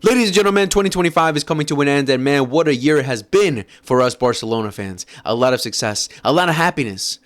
Ladies and gentlemen, 2025 is coming to an end, and man, what a year it has been for us Barcelona fans. A lot of success, a lot of happiness,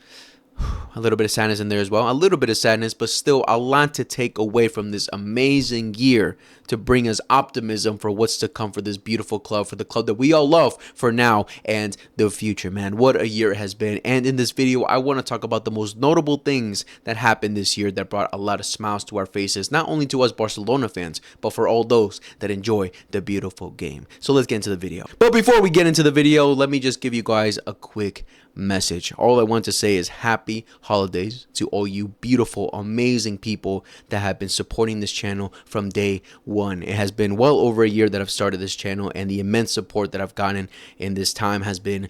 a little bit of sadness in there as well. A little bit of sadness, but still a lot to take away from this amazing year to bring us optimism for what's to come for this beautiful club, for the club that we all love for now and the future, man. What a year it has been. And in this video, I want to talk about the most notable things that happened this year that brought a lot of smiles to our faces, not only to us Barcelona fans, but for all those that enjoy the beautiful game. So let's get into the video. But before we get into the video, let me just give you guys a quick message. All I want to say is happy holidays to all you beautiful, amazing people that have been supporting this channel from day one. It has been well over a year that I've started this channel, and the immense support that I've gotten in this time has been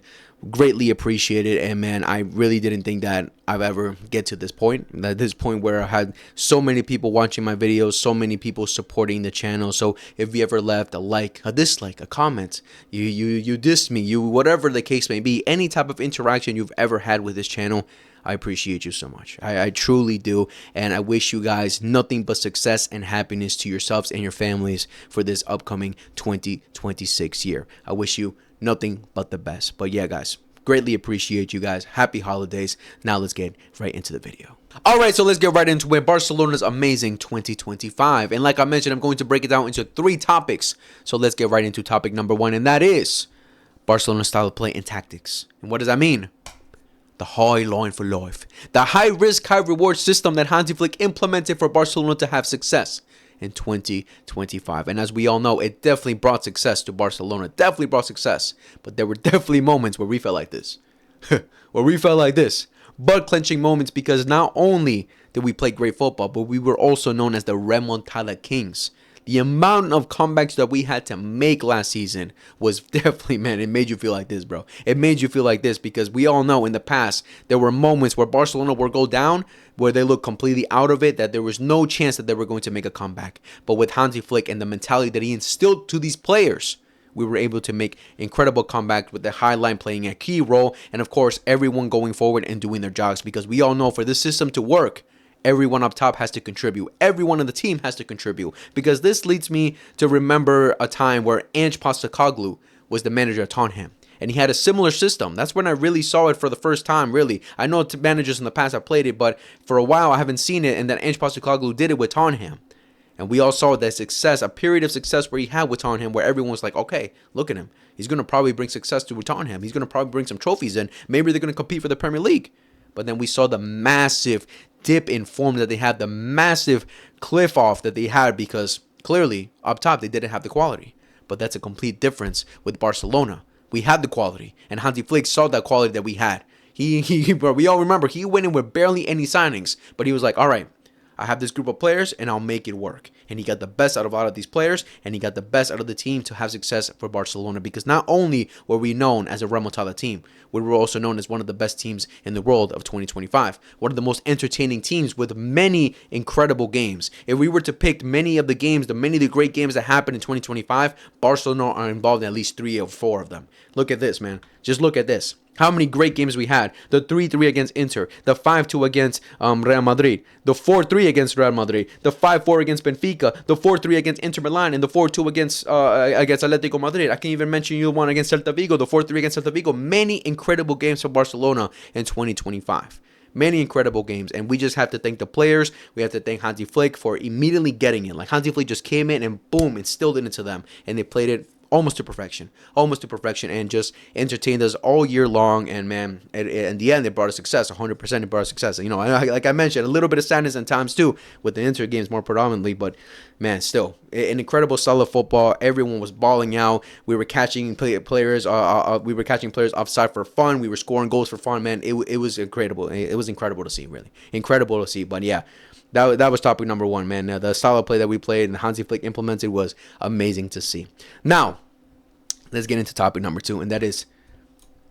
greatly appreciated. And man, I really didn't think that I've ever get to this point where I had so many people watching my videos, so many people supporting the channel. So if you ever left a like, a dislike, a comment, you dissed me, whatever the case may be, any type of interaction you've ever had with this channel, I appreciate you so much. I truly do. And I wish you guys nothing but success and happiness to yourselves and your families for this upcoming 2026 year. I wish you nothing but the best. But yeah, guys, greatly appreciate you guys. Happy holidays. Now let's get right into the video. All right, so let's get right into it. Barcelona's amazing 2025. And like I mentioned, I'm going to break it down into 3 topics. So let's get right into topic number 1, and that is Barcelona's style of play and tactics. And what does that mean? The high line for life. The high risk, high reward system that Hansi Flick implemented for Barcelona to have success in 2025. And as we all know, it definitely brought success to Barcelona. Definitely brought success. But there were definitely moments where we felt like this. Butt clenching moments, because not only did we play great football, but we were also known as the Remontada Kings. The amount of comebacks that we had to make last season was definitely, man, it made you feel like this, bro. It made you feel like this because we all know in the past, there were moments where Barcelona would go down, where they looked completely out of it, that there was no chance that they were going to make a comeback. But with Hansi Flick and the mentality that he instilled to these players, we were able to make incredible comebacks with the high line playing a key role. And of course, everyone going forward and doing their jobs, because we all know for this system to work, everyone up top has to contribute. Everyone on the team has to contribute. Because this leads me to remember a time where Ange Postecoglou was the manager at Tottenham. And he had a similar system. That's when I really saw it for the first time, really. I know managers in the past have played it, but for a while I haven't seen it. And then Ange Postecoglou did it with Tottenham. And we all saw that success, a period of success where he had with Tottenham, where everyone was like, okay, look at him. He's going to probably bring success to Tottenham. He's going to probably bring some trophies in. Maybe they're going to compete for the Premier League. But then we saw the massive dip in form that they had, the massive cliff off that they had, because clearly up top they didn't have the quality. But that's a complete difference with Barcelona. We had the quality, and Hansi Flick saw that quality that we had. We all remember he went in with barely any signings, but he was like, all right, I have this group of players and I'll make it work. And he got the best out of a lot of these players, and he got the best out of the team to have success for Barcelona, because not only were we known as a Remontada team, we were also known as one of the best teams in the world of 2025. One of the most entertaining teams with many incredible games. If we were to pick many of the games, many of the great games that happened in 2025, Barcelona are involved in at least 3 or 4 of them. Look at this, man. Just look at this. How many great games we had. The 3-3 against Inter. The 5-2 against Real Madrid. The 4-3 against Real Madrid. The 5-4 against Benfica. The 4-3 against Inter Milan. And the 4-2 against Atletico Madrid. I can even mention you one against Celta Vigo. The 4-3 against Celta Vigo. Many incredible games for Barcelona in 2025. Many incredible games. And we just have to thank the players. We have to thank Hansi Flick for immediately getting it. Like, Hansi Flick just came in and boom, instilled it into them. And they played it almost to perfection, and just entertained us all year long. And man, in the end, it brought us success. 100% it brought us success. You know, like I mentioned, a little bit of sadness at times too with the Inter games more predominantly, but man, still an incredible style of football. Everyone was balling out. We were catching players. We were catching players offside for fun. We were scoring goals for fun. Man, it was incredible. It was incredible to see, really incredible to see. But yeah. That was topic number 1, man. The style of play that we played and Hansi Flick implemented was amazing to see. Now, let's get into topic number 2, and that is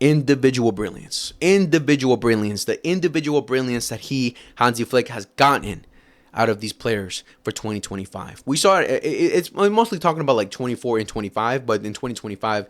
individual brilliance. Individual brilliance. The individual brilliance that Hansi Flick, has gotten out of these players for 2025. We saw it's mostly talking about like 24 and 25, but in 2025,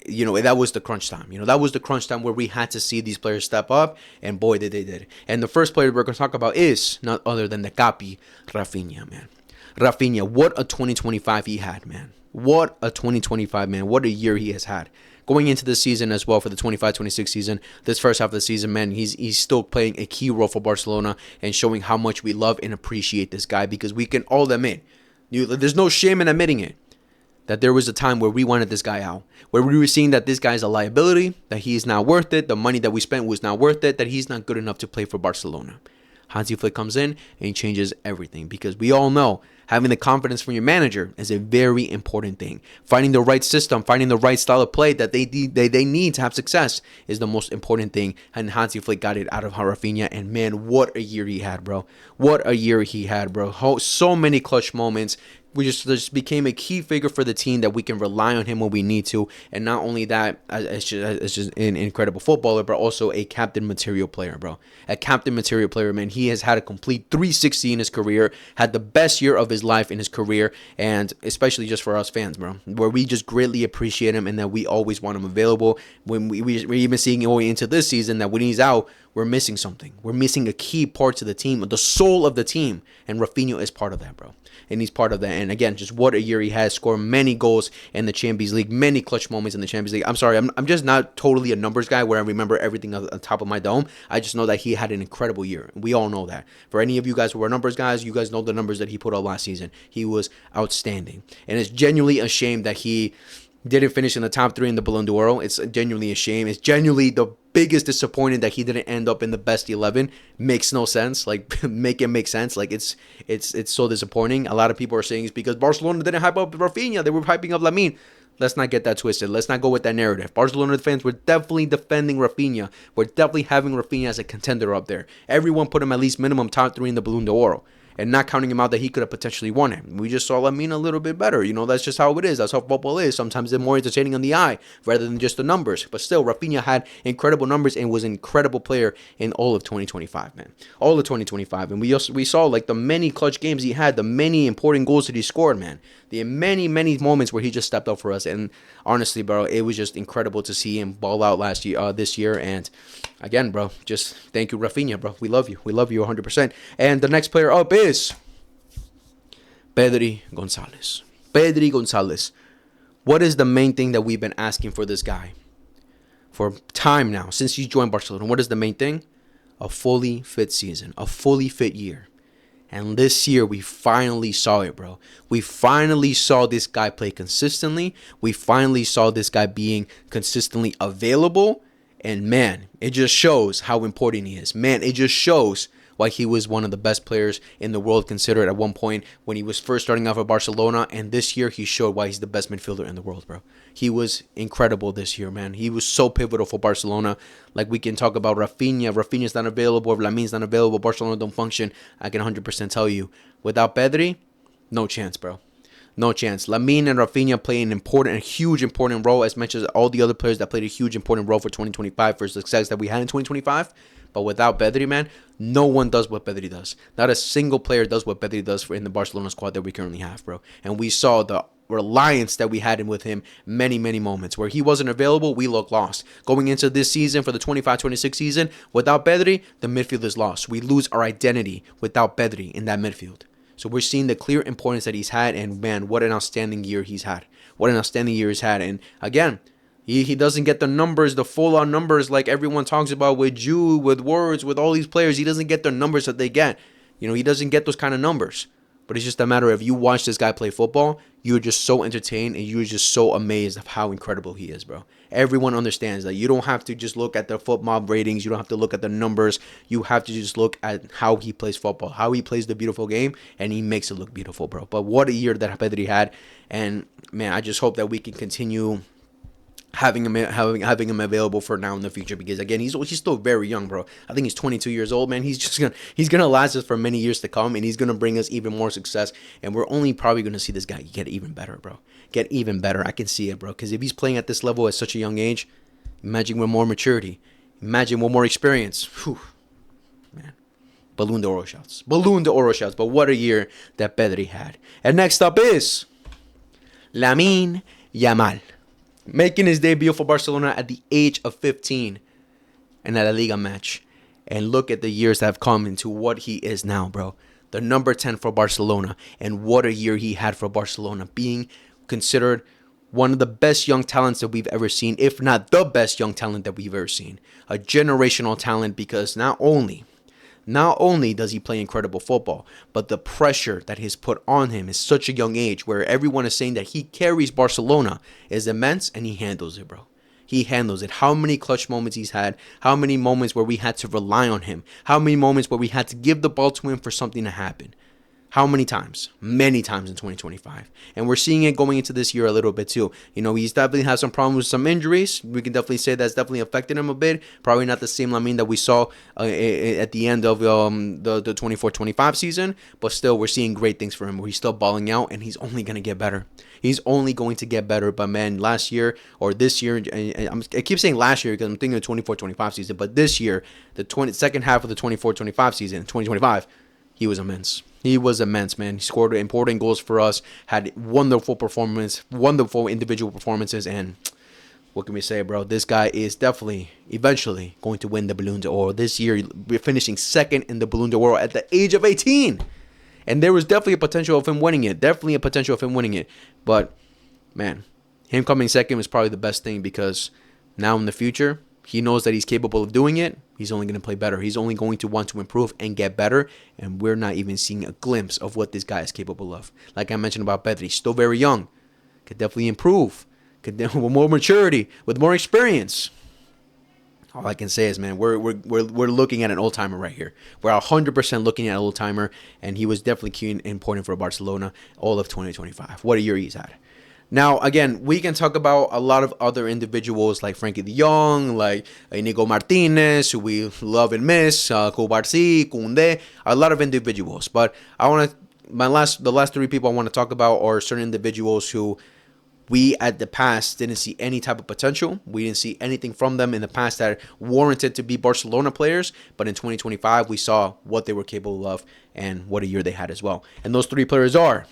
you know, that was the crunch time. You know, that was the crunch time where we had to see these players step up, and boy, did they did. And the first player we're going to talk about is none other than the Capi, Rafinha, man. Rafinha, what a 2025 he had, man. What a 2025, man. What a year he has had. Going into this season as well for the 25-26 season, this first half of the season, man, he's still playing a key role for Barcelona and showing how much we love and appreciate this guy, because we can all admit, there's no shame in admitting it, that there was a time where we wanted this guy out, where we were seeing that this guy's a liability, that he's not worth it, the money that we spent was not worth it, that he's not good enough to play for Barcelona. Hansi Flick comes in and he changes everything, because we all know having the confidence from your manager is a very important thing. Finding the right system, finding the right style of play that they need to have success is the most important thing. And Hansi Flick got it out of Rafinha, and man, what a year he had, bro. What a year he had, bro. So many clutch moments. We just became a key figure for the team, that we can rely on him when we need to. And not only that, it's just an incredible footballer, but also a captain material player, bro. A captain material player, man. He has had a complete 360 in his career, had the best year of his life in his career, and especially just for us fans, bro, where we just greatly appreciate him and that we always want him available. When we're even seeing going into this season that when he's out, we're missing something. We're missing a key part to the team, the soul of the team, and Rafinha is part of that, bro. And he's part of that. And again, just what a year he has. Scored many goals in the Champions League, many clutch moments in the Champions League. I'm sorry, I'm just not totally a numbers guy where I remember everything on top of my dome. I just know that he had an incredible year. We all know that. For any of you guys who are numbers guys, you guys know the numbers that he put out last season. He was outstanding. And it's genuinely a shame that he didn't finish in the top 3 in the Ballon d'Or. It's genuinely a shame. It's genuinely the biggest disappointment that he didn't end up in the best 11. Makes no sense. Like, make it make sense. Like, it's so disappointing. A lot of people are saying it's because Barcelona didn't hype up Rafinha. They were hyping up Lamine. Let's not get that twisted. Let's not go with that narrative. Barcelona fans were definitely defending Rafinha. We're definitely having Rafinha as a contender up there. Everyone put him at least minimum top 3 in the Ballon d'Or, and not counting him out that he could have potentially won it. We just saw Lamine a little bit better. That's just how it is. That's how football is. Sometimes they're more entertaining on the eye rather than just the numbers. But still, Rafinha had incredible numbers and was an incredible player in all of 2025, man. All of 2025. And we saw like the many clutch games he had, the many important goals that he scored, man. The many moments where he just stepped up for us. And honestly, bro, it was just incredible to see him ball out this year. And again, bro, just thank you, Rafinha, bro. We love you. We love you 100%. And the next player up is Pedri Gonzalez. Pedri Gonzalez. What is the main thing that we've been asking for this guy for time now, since he joined Barcelona? What is the main thing? A fully fit season, a fully fit year. And this year, we finally saw it, bro. We finally saw this guy play consistently. We finally saw this guy being consistently available. And man, it just shows how important he is. Man, it just shows why he was one of the best players in the world, considered at one point when he was first starting off at Barcelona. And this year, he showed why he's the best midfielder in the world, bro. He was incredible this year, man. He was so pivotal for Barcelona. Like, we can talk about Rafinha. Rafinha's not available. If Lamine's not available, Barcelona don't function. I can 100% tell you. Without Pedri, no chance, bro. No chance. Lamine and Rafinha play a huge important role, as much as all the other players that played a huge important role for 2025 for success that we had in 2025. But without Pedri, man, no one does what Pedri does. Not a single player does what Pedri does in the Barcelona squad that we currently have, bro. And we saw the reliance that we had with him many moments. Where he wasn't available, we look lost. Going into this season for the 25-26 season, without Pedri, the midfield is lost. We lose our identity without Pedri in that midfield. So we're seeing the clear importance that he's had, and man, what an outstanding year he's had. What an outstanding year he's had. And again, he doesn't get the numbers, the full-on numbers like everyone talks about with Jude, with Words, with all these players. He doesn't get the numbers that they get. He doesn't get those kind of numbers. But it's just a matter of, you watch this guy play football, you're just so entertained and you're just so amazed of how incredible he is, bro. Everyone understands that you don't have to just look at the football ratings. You don't have to look at the numbers. You have to just look at how he plays football, how he plays the beautiful game, and he makes it look beautiful, bro. But what a year that Pedri had. And, man, I just hope that we can continue having him available for now in the future, because again, he's still very young, bro. I think he's 22 years old, man. He's gonna last us for many years to come, and he's gonna bring us even more success. And we're only probably gonna see this guy get even better, bro. Get even better. I can see it, bro. Because if he's playing at this level at such a young age, imagine with more maturity, imagine with more experience. Whew, man. Ballon d'Or shouts. But what a year that Pedri had. And next up is Lamine Yamal, making his debut for Barcelona at the age of 15 in a La Liga match. And look at the years that have come into what he is now, bro. The number 10 for Barcelona. And what a year he had for Barcelona, being considered one of the best young talents that we've ever seen, if not the best young talent that we've ever seen. A generational talent, because not only does he play incredible football, but the pressure that is put on him is such a young age, where everyone is saying that he carries Barcelona, is immense, and he handles it, bro. He handles it. How many clutch moments he's had, how many moments where we had to rely on him, how many moments where we had to give the ball to him for something to happen. How many times? Many times in 2025. And we're seeing it going into this year a little bit too. He's definitely had some problems with some injuries. We can definitely say that's definitely affected him a bit. Probably not the same Lamine that we saw at the end of the 24-25 season. But still, we're seeing great things for him. He's still balling out, and he's only going to get better. He's only going to get better. But man, last year or this year, I keep saying last year because I'm thinking of the 24-25 season. But this year, the second half of the 24-25 season, 2025, he was immense. He was immense, man. He scored important goals for us, had wonderful individual performances, and what can we say, bro? This guy is definitely, eventually, going to win the Ballon d'Or. This year, we're finishing second in the Ballon d'Or at the age of 18. And there was definitely a potential of him winning it. But, man, him coming second was probably the best thing, because now in the future, he knows that he's capable of doing it. He's only going to play better. He's only going to want to improve and get better. And we're not even seeing a glimpse of what this guy is capable of. Like I mentioned about Pedri, still very young. Could definitely improve. With more maturity, with more experience. All I can say is, man, we're looking at an old-timer right here. We're 100% looking at an old-timer. And he was definitely key and important for Barcelona all of 2025. What a year he's had. Now, again, we can talk about a lot of other individuals like Frankie de Jong, like Inigo Martinez, who we love and miss, Kubarsi, Koundé, a lot of individuals. But the last three people I want to talk about are certain individuals who we at the past didn't see any type of potential. We didn't see anything from them in the past that warranted to be Barcelona players. But in 2025, we saw what they were capable of and what a year they had as well. And those three players are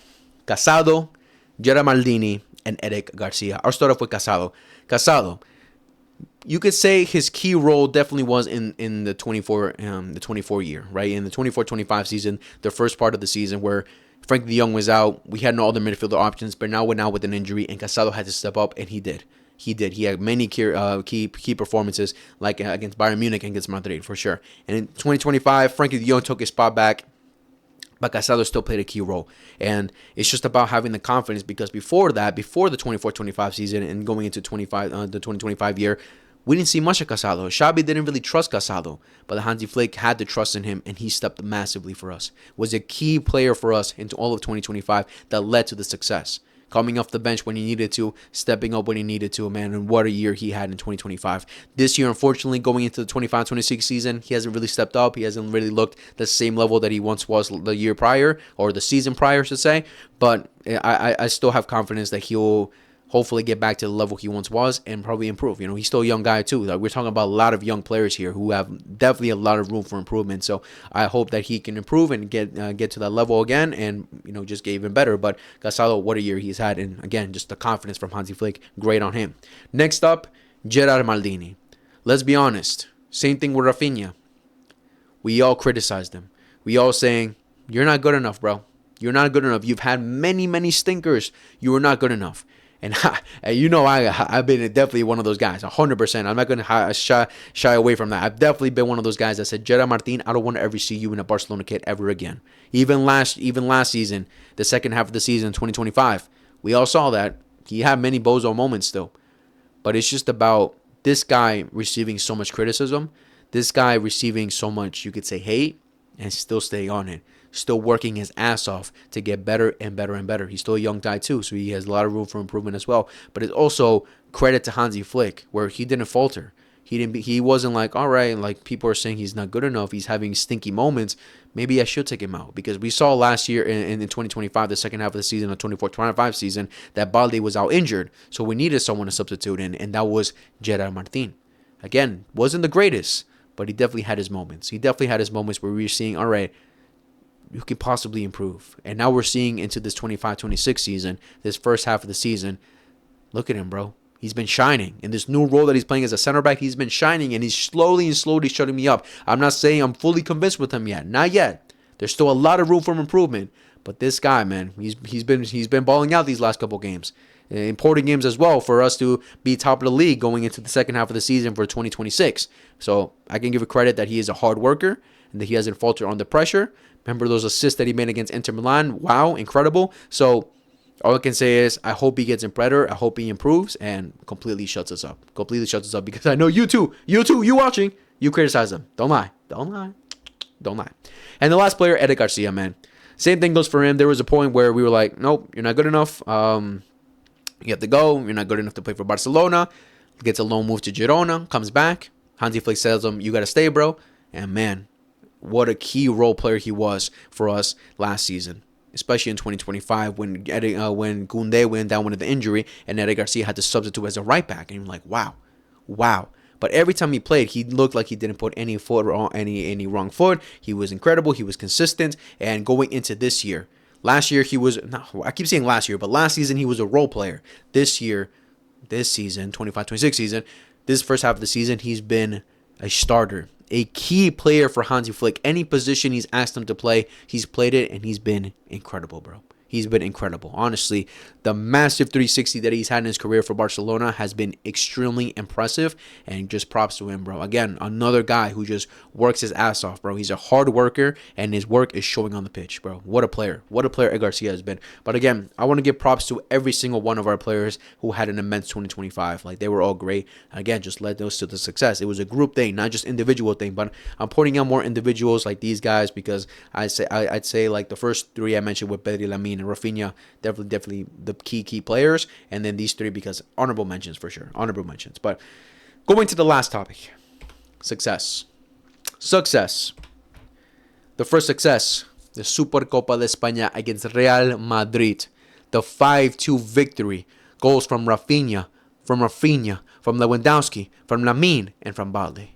Casado, Gerard Maldini, and Eric Garcia. I'll start off with Casado. Casado, you could say his key role definitely was in the 24 year, right? In the 24-25 season, the first part of the season where Frankie de Jong was out. We had no other midfielder options, but now we're now with an injury, and Casado had to step up, and he did. He had many key performances, like against Bayern Munich and against Madrid, for sure. And in 2025, Frankie de Jong took his spot back, but Casado still played a key role. And it's just about having the confidence, because before the 24-25 season and going into the 2025 year, we didn't see much of Casado. Xabi didn't really trust Casado, but Hansi Flick had to trust in him, and he stepped massively for us. Was a key player for us into all of 2025 that led to the success. Coming off the bench when he needed to, stepping up when he needed to, man, and what a year he had in 2025. This year, unfortunately, going into the 25-26 season, he hasn't really stepped up. He hasn't really looked the same level that he once was the year prior, or the season prior, I should say. But I still have confidence that he'll hopefully get back to the level he once was and probably improve. He's still a young guy too. Like, we're talking about a lot of young players here who have definitely a lot of room for improvement. So I hope that he can improve and get to that level again, and just get even better. But Casado, what a year he's had, and again, just the confidence from Hansi Flick, great on him. Next up, Gerard Maldini. Let's be honest. Same thing with Rafinha. We all criticized him. We all saying, "You're not good enough, bro. You're not good enough. You've had many stinkers. You are not good enough." And I've been definitely one of those guys, 100%. I'm not going to shy away from that. I've definitely been one of those guys that said, Gerard Martin, I don't want to ever see you in a Barcelona kit ever again. Even last season, the second half of the season, 2025, we all saw that. He had many bozo moments still. But it's just about this guy receiving so much criticism, this guy receiving so much, you could say, hate, and still staying on it. Still working his ass off to get better and better and better. He's still a young guy too, so he has a lot of room for improvement as well. But it's also credit to Hansi Flick, where he didn't falter. He wasn't like, all right, like people are saying he's not good enough. He's having stinky moments. Maybe I should take him out, because we saw last year in 2025, the second half of the season, the 24-25 season, that Balde was out injured, so we needed someone to substitute in, and that was Gerard Martin. Again, wasn't the greatest, but he definitely had his moments. He definitely had his moments where we were seeing, all right, who can possibly improve. And now we're seeing into this 25-26 season, this first half of the season, look at him, bro. He's been shining. In this new role that he's playing as a center back, he's been shining, and he's slowly shutting me up. I'm not saying I'm fully convinced with him yet. Not yet. There's still a lot of room for improvement. But this guy, man, he's been balling out these last couple games. Important games as well for us to be top of the league going into the second half of the season for 2026. So I can give a credit that he is a hard worker and that he hasn't faltered under pressure. Remember those assists that he made against Inter Milan? Wow, incredible. So all I can say is I hope he gets better. I hope he improves and completely shuts us up. Completely shuts us up because I know you too, you watching, you criticize him. Don't lie. And the last player, Eric Garcia, man. Same thing goes for him. There was a point where we were like, nope, you're not good enough. You have to go. You're not good enough to play for Barcelona. Gets a loan move to Girona. Comes back. Hansi Flick tells him, you got to stay, bro. And man, what a key role player he was for us last season. Especially in 2025 when Koundé went down with the injury and Eric Garcia had to substitute as a right back. And you're like, wow. But every time he played, he looked like he didn't put any wrong foot. He was incredible. He was consistent. And going into this year, last year he was, no, I keep saying last year, but last season he was a role player. This season, 25-26 season, this first half of the season, he's been a starter, a key player for Hansi Flick. Any position he's asked him to play, he's played it, and he's been incredible, bro. He's been incredible. Honestly, the massive 360 that he's had in his career for Barcelona has been extremely impressive, and just props to him, bro. Again, another guy who just works his ass off, bro. He's a hard worker, and his work is showing on the pitch, bro. What a player. What a player Ed Garcia has been. But again, I want to give props to every single one of our players who had an immense 2025. Like, they were all great. Again, just led those to the success. It was a group thing, not just individual thing, but I'm pointing out more individuals like these guys because I'd say like the first three I mentioned with Pedri, Lamine, and Rafinha, definitely the key players, and then these three because honorable mentions for sure, honorable mentions. But going to the last topic, success. The first success, the Supercopa de España against Real Madrid, the 5-2 victory, goals from Rafinha, from Lewandowski, from Lamine, and from Balde.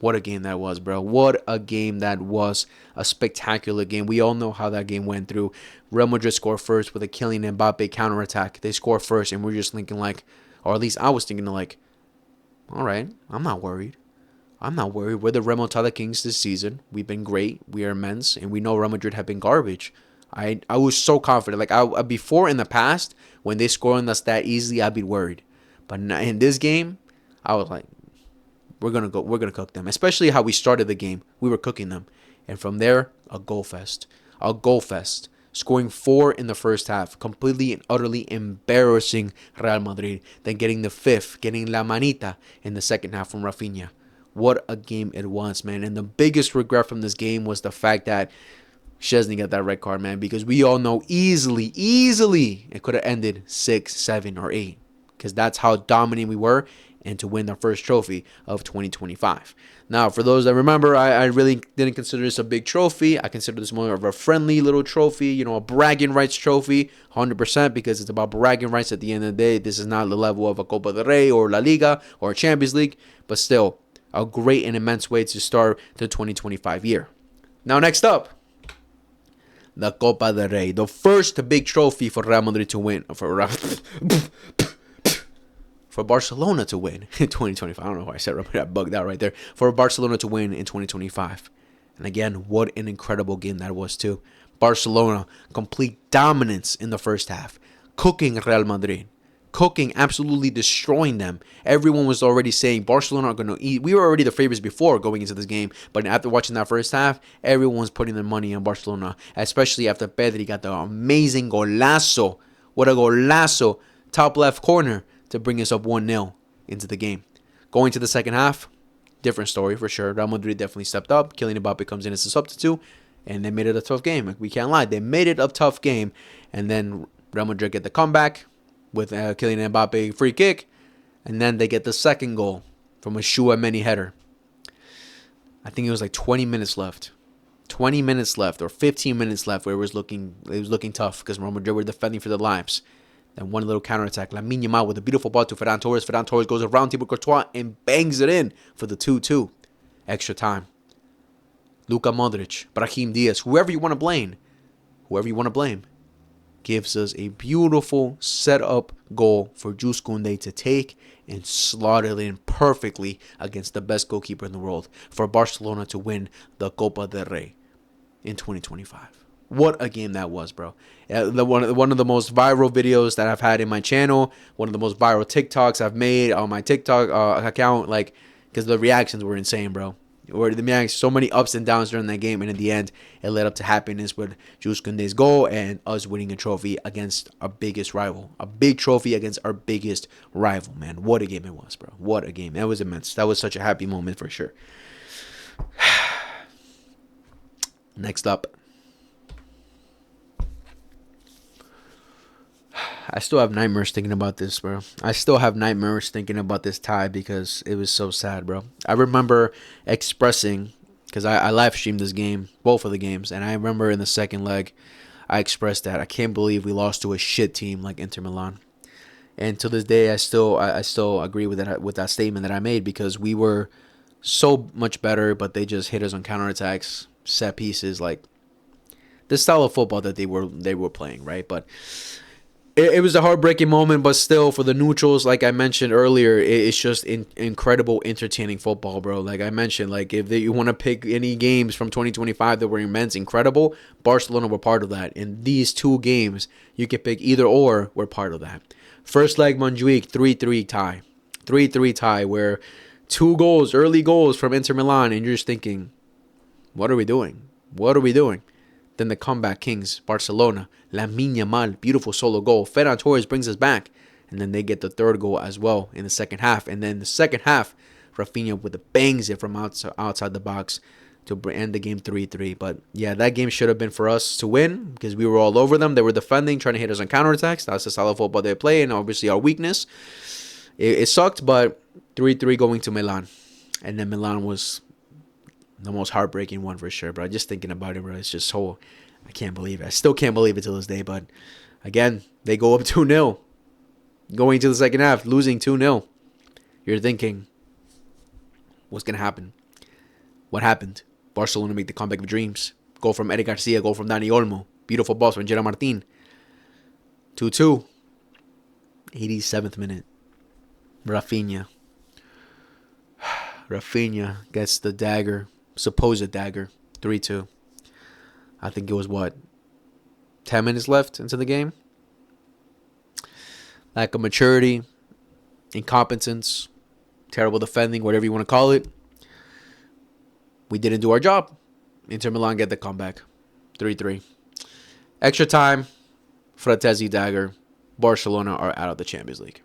What a game that was, bro. What a game that was. A spectacular game. We all know how that game went through. Real Madrid scored first with a Kylian Mbappe counterattack. They score first, and we're just thinking like, or at least I was thinking like, all right, I'm not worried. We're the Remontada Kings this season. We've been great. We are immense, and we know Real Madrid have been garbage. I was so confident. Like I before in the past, when they score on us that easily, I'd be worried. But in this game, I was like, we're gonna cook them. Especially how we started the game. We were cooking them. And from there, a goal fest. Scoring 4 in the first half. Completely and utterly embarrassing Real Madrid. Then getting the 5th, getting La Manita in the second half from Rafinha. What a game it was, man. And the biggest regret from this game was the fact that Szczesny got that red card, man. Because we all know easily, it could have ended 6, 7, or 8. Because that's how dominant we were. And to win our first trophy of 2025. Now, for those that remember, I really didn't consider this a big trophy. I consider this more of a friendly little trophy, a bragging rights trophy, 100%, because it's about bragging rights at the end of the day. This is not the level of a Copa del Rey or La Liga or a Champions League, but still a great and immense way to start the 2025 year. Now, next up, the Copa del Rey, the first big trophy for Real Madrid to win. For Barcelona to win in 2025. I don't know why I said I bugged out right there. For Barcelona to win in 2025. And again, what an incredible game that was too. Barcelona, complete dominance in the first half. Cooking Real Madrid. Absolutely destroying them. Everyone was already saying Barcelona are going to eat. We were already the favorites before going into this game. But after watching that first half, everyone was putting their money on Barcelona. Especially after Pedri got the amazing golazo. What a golazo. Top left corner. To bring us up 1-0 into the game. Going to the second half, different story for sure. Real Madrid definitely stepped up. Kylian Mbappe comes in as a substitute, and they made it a tough game. We can't lie. They made it a tough game, and then Real Madrid get the comeback with Kylian Mbappe free kick, and then they get the second goal from a Chouameni header. I think it was like 20 minutes left. 20 minutes left or 15 minutes left where it was looking tough because Real Madrid were defending for their lives. Then one little counterattack. Lamine Yamal with a beautiful ball to Ferran Torres. Ferran Torres goes around Thibaut Courtois and bangs it in for the 2-2. Extra time. Luka Modric, Brahim Diaz, whoever you want to blame, gives us a beautiful set-up goal for Jules Koundé to take and slot it in perfectly against the best goalkeeper in the world for Barcelona to win the Copa del Rey in 2025. What a game that was, bro. One of the most viral videos that I've had in my channel, one of the most viral TikToks I've made on my TikTok account, like, because the reactions were insane, bro. So many ups and downs during that game, and in the end, it led up to happiness with Jules Koundé's goal and us winning a trophy against our biggest rival. A big trophy against our biggest rival, man. What a game it was, bro. What a game. That was immense. That was such a happy moment for sure. Next up. I still have nightmares thinking about this, bro. I still have nightmares thinking about this tie because it was so sad, bro. I remember expressing, because I live streamed this game, both of the games, and I remember in the second leg, I expressed that I can't believe we lost to a shit team like Inter Milan. And to this day, I still agree with that statement that I made, because we were so much better, but they just hit us on counterattacks, set pieces, like the style of football that they were playing, right? But it was a heartbreaking moment, but still, for the neutrals, like I mentioned earlier, it's just incredible, entertaining football, bro. Like I mentioned, like if you want to pick any games from 2025 that were immense, incredible, Barcelona were part of that. In these two games, you can pick either or, were part of that. First leg, Montjuic, 3-3 tie. 3-3 tie, where two goals, early goals from Inter Milan, and you're just thinking, what are we doing? What are we doing? Then the comeback kings, Barcelona, Lamine Yamal, beautiful solo goal. Ferran Torres brings us back. And then they get the third goal as well in the second half. And then the second half, Rafinha with the bangs it from outside the box to end the game 3-3. But yeah, that game should have been for us to win, because we were all over them. They were defending, trying to hit us on counterattacks. That's the style of football they play, and obviously our weakness. It sucked, but 3-3 going to Milan. And then Milan was the most heartbreaking one for sure, bro. Just thinking about it, bro, it's just so, I can't believe it. I still can't believe it till this day, but again, they go up 2-0 going to the second half, losing 2-0. You're thinking, what's going to happen? What happened? Barcelona make the comeback of dreams. Goal from Eric Garcia, goal from Dani Olmo. Beautiful balls from Gerard Martin. 2-2. 87th minute. Rafinha gets the dagger. Supposed dagger. 3-2. I think it was 10 minutes left into the game. Lack of maturity, incompetence, terrible defending, whatever you want to call it. We didn't do our job. Inter Milan get the comeback. 3-3. Extra time. Fratesi dagger. Barcelona are out of the Champions League.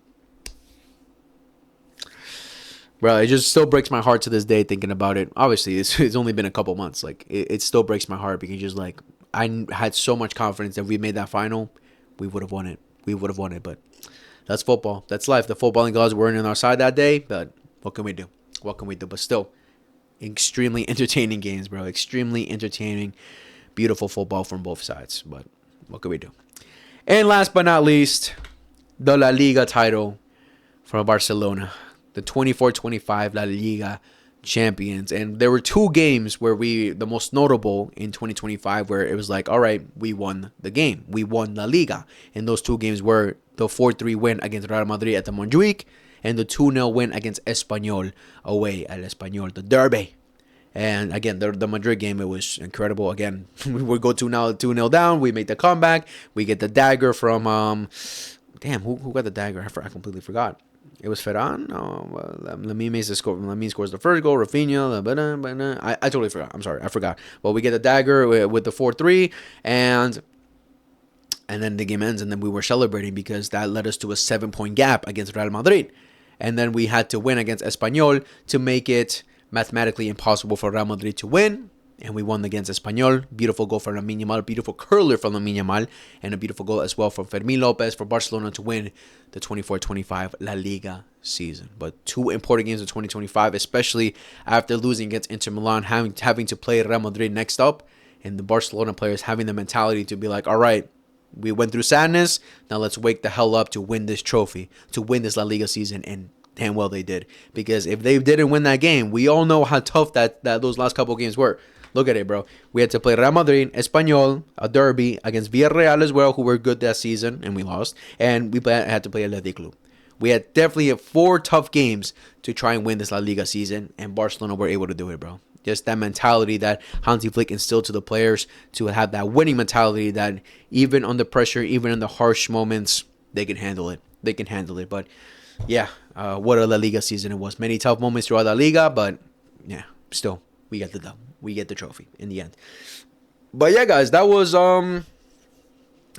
Bro, it just still breaks my heart to this day thinking about it. Obviously, it's only been a couple months. Like, it still breaks my heart, because just like, I had so much confidence that if we made that final, we would have won it. But that's football. That's life. The footballing gods weren't on our side that day, but what can we do? But still, extremely entertaining games, bro. Extremely entertaining, beautiful football from both sides. But what can we do? And last but not least, the La Liga title from Barcelona. The 24-25 La Liga champions. And there were two games where the most notable in 2025, where it was like, all right, we won the game. We won La Liga. And those two games were the 4-3 win against Real Madrid at the Montjuic, and the 2-0 win against Espanyol away at Espanyol, the derby. And again, the Madrid game, it was incredible. Again, we would go 2-0 down. We make the comeback. We get the dagger from, who got the dagger? I completely forgot. It was Ferran. Lamine scores the first goal. Rafinha. I totally forgot. I'm sorry. I forgot. But we get the dagger with the 4-3. And then the game ends. And then we were celebrating, because that led us to a 7-point gap against Real Madrid. And then we had to win against Espanyol to make it mathematically impossible for Real Madrid to win. And we won against Espanyol. Beautiful goal from Lamine Yamal. Beautiful curler from Lamine Yamal. And a beautiful goal as well from Fermín López for Barcelona to win the 24-25 La Liga season. But two important games in 2025, especially after losing against Inter Milan, having to play Real Madrid next up. And the Barcelona players having the mentality to be like, all right, we went through sadness. Now let's wake the hell up to win this trophy, to win this La Liga season. And damn well they did. Because if they didn't win that game, we all know how tough that those last couple games were. Look at it, bro. We had to play Real Madrid, Espanyol, a derby against Villarreal as well, who were good that season, and we lost. And we had to play Athletic Club. We had definitely 4 tough games to try and win this La Liga season, and Barcelona were able to do it, bro. Just that mentality that Hansi Flick instilled to the players, to have that winning mentality that even under pressure, even in the harsh moments, they can handle it. They can handle it. But yeah, what a La Liga season it was. Many tough moments throughout La Liga, but yeah, still we get the dub. We get the trophy in the end. But yeah, guys, that was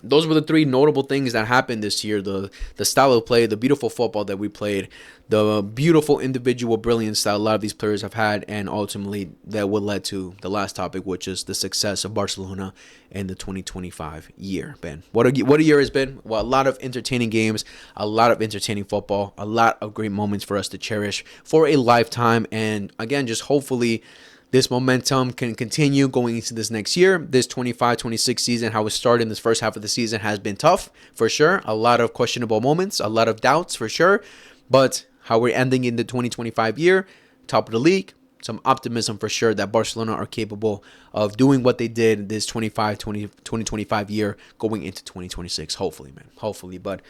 those were the three notable things that happened this year. The style of play, the beautiful football that we played, the beautiful individual brilliance that a lot of these players have had, and ultimately that would lead to the last topic, which is the success of Barcelona in the 2025 year. Ben, what a year has been. Well, a lot of entertaining games, a lot of entertaining football, a lot of great moments for us to cherish for a lifetime. And again, just hopefully this momentum can continue going into this next year. This 25-26 season, how it started in this first half of the season, has been tough for sure. A lot of questionable moments, a lot of doubts for sure. But how we're ending in the 2025 year, top of the league, some optimism for sure that Barcelona are capable of doing what they did this 2025 year going into 2026. Hopefully, man. Hopefully. But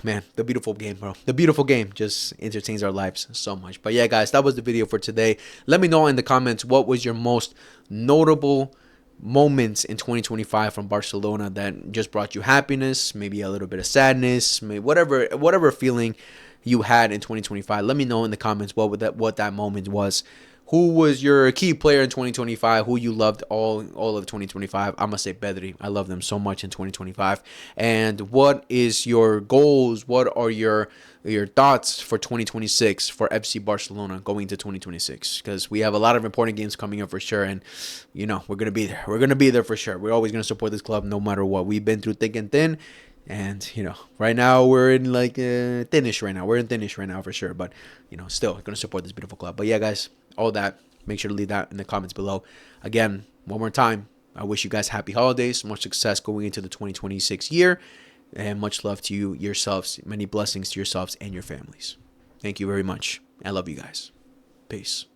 man, the beautiful game, bro. The beautiful game just entertains our lives so much. But yeah, guys, that was the video for today. Let me know in the comments what was your most notable moments in 2025 from Barcelona that just brought you happiness, maybe a little bit of sadness, maybe whatever feeling you had in 2025. Let me know in the comments what that moment was. Who was your key player in 2025? Who you loved all of 2025? I'm going to say Pedri. I love them so much in 2025. And what is your goals? What are your thoughts for 2026 for FC Barcelona going to 2026? Because we have a lot of important games coming up for sure. And, we're going to be there. We're going to be there for sure. We're always going to support this club no matter what. We've been through thick and thin. And, right now we're in like thinnish right now. We're in thinnish right now for sure. But, still going to support this beautiful club. But yeah, guys, all that, make sure to leave that in the comments below. Again, one more time, I wish you guys happy holidays, much success going into the 2026 year, and much love to you yourselves. Many blessings to yourselves and your families. Thank you very much. I love you guys. Peace.